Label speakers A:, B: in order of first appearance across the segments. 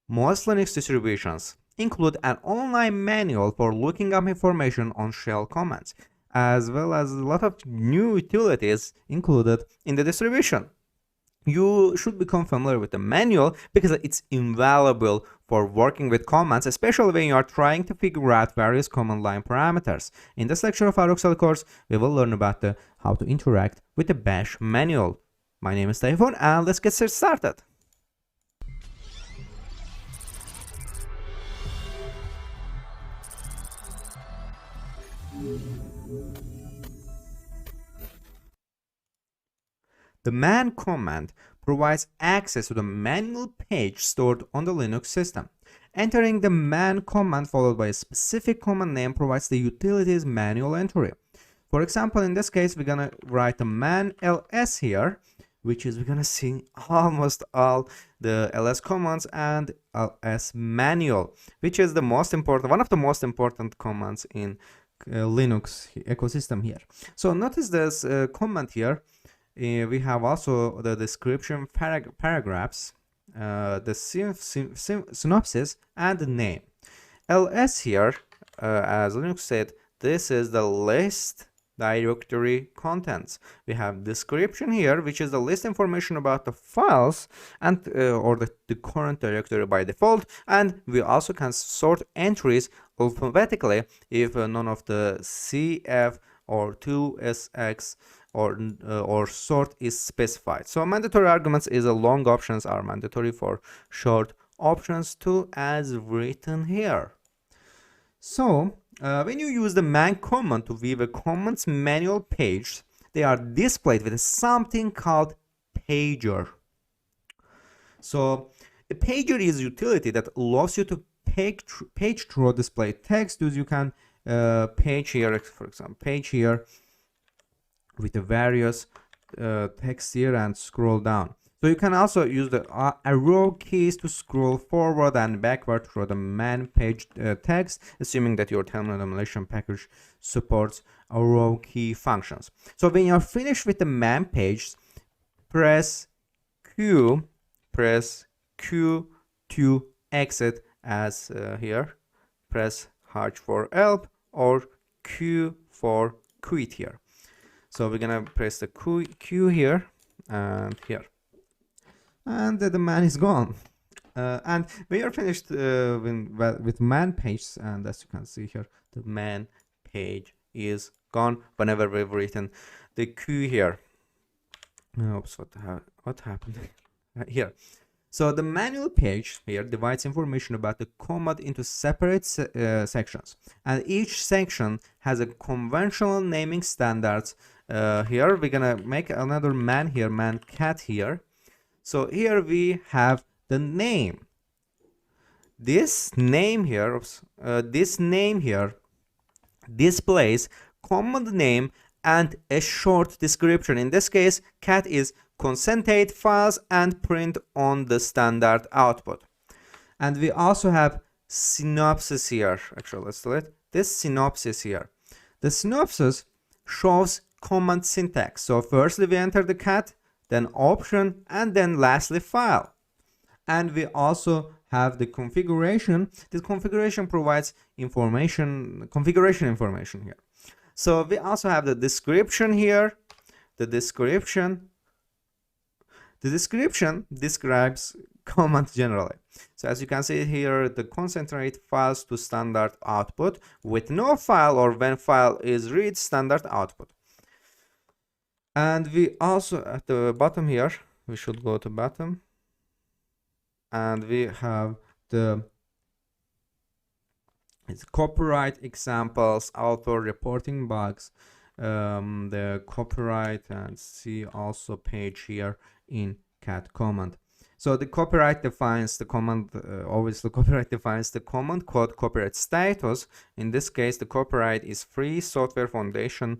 A: Most Linux distributions include an online manual for looking up information on shell commands, as well as a lot of new utilities included in the distribution. You should become familiar with the manual because it's invaluable for working with commands, especially when you are trying to figure out various command line parameters. In this lecture of our Excel course, we will learn about how to interact with the bash manual. My name is Tayfun, and let's get started. The man command provides access to the manual page stored on the Linux system. Entering the man command followed by a specific command name provides the utility's manual entry. For example, in this case, we're gonna write a man ls here, which is we're gonna see almost all the ls commands and ls manual, which is the most important, one of the most important commands in Linux ecosystem here. So notice this command here. We have also the description paragraphs, the synopsis, and the name. ls here, as Linux said, this is the list directory contents. We have description here, which is the list information about the files and or the current directory by default, and we also can sort entries alphabetically if none of the cf or 2sx or sort is specified. So mandatory arguments is a long options are mandatory for short options too, as written here. So when you use the man command to view a command's manual page, they are displayed with something called pager. So a pager is a utility that allows you to page through display text. As you can page here, for example, page here with the various text here and scroll down. So you can also use the arrow keys to scroll forward and backward through the man page text, assuming that your terminal emulation package supports arrow key functions. So when you're finished with the man page, press Q to exit, as here. Press H for help or Q for quit here. So we're gonna press the Q here and here, and the man is gone. And when you're finished with man page, and as you can see here, the man page is gone whenever we've written the Q here. Oops, what happened here? So the manual page here divides information about the command into separate sections, and each section has a conventional naming standards. Here we're gonna make another man here, man cat here. So here we have the name. This name here displays command name and a short description. In this case, cat is concatenate files and print on the standard output. And we also have synopsis here. Actually, let's delete this synopsis here. The synopsis shows command syntax. So firstly we enter the cat, then option, and then lastly file. And we also have the configuration. This configuration provides configuration information here. So we also have the description here. The description describes commands generally. So as you can see here, the concatenate files to standard output with no file, or when file is read, standard output. And we also at the bottom here, we should go to bottom, and we have the copyright examples, author reporting bugs, the copyright, and see also page here in cat command. So the copyright defines the command, obviously copyright defines the command code copyright status. In this case, the copyright is Free Software Foundation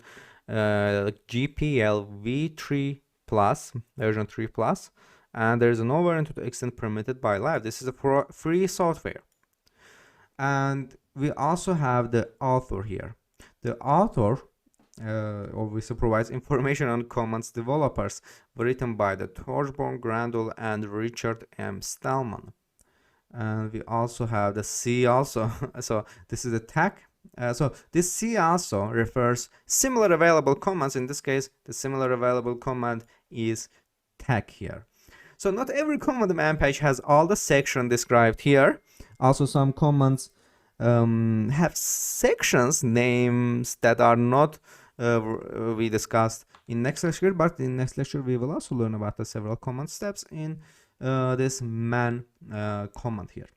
A: GPL v3 plus, version 3 plus, and there is an overrun to the extent permitted by live. This is a free software. And we also have the author here. The author obviously provides information on commands developers written by the Torsborn, Grandul, and Richard M. Stallman. and we also have the C also. So this is the tag. So this C also refers similar available commands. In this case, the similar available command is tag here. So not every command man page has all the section described here. Also, some commands have sections names that are not we discussed in next lecture, but in next lecture we will also learn about the several command steps in this man command here.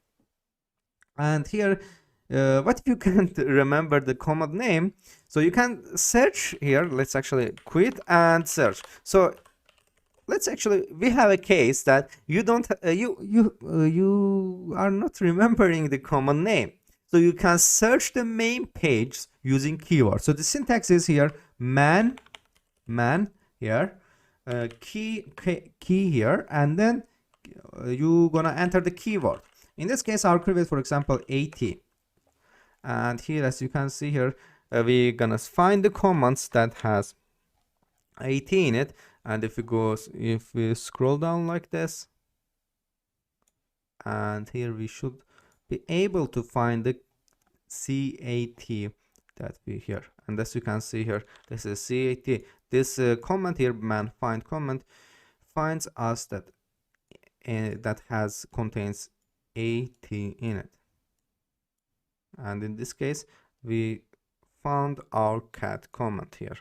A: And here, what if you can't remember the command name? So you can search here. Let's actually quit and search. So let's actually, we have a case that you don't you are not remembering the command name, so you can search the main page using keywords. So the syntax is here man here, key here, and then you gonna enter the keyword. In this case, our keyword, for example, 80, and here, as you can see here, we gonna find the commands that has 80 in it. And if we scroll down like this, and here we should be able to find the CAT that we here. And as you can see here, this is CAT. This comment here, man find comment, finds us that that contains 80 in it. And in this case, we found our cat comment here.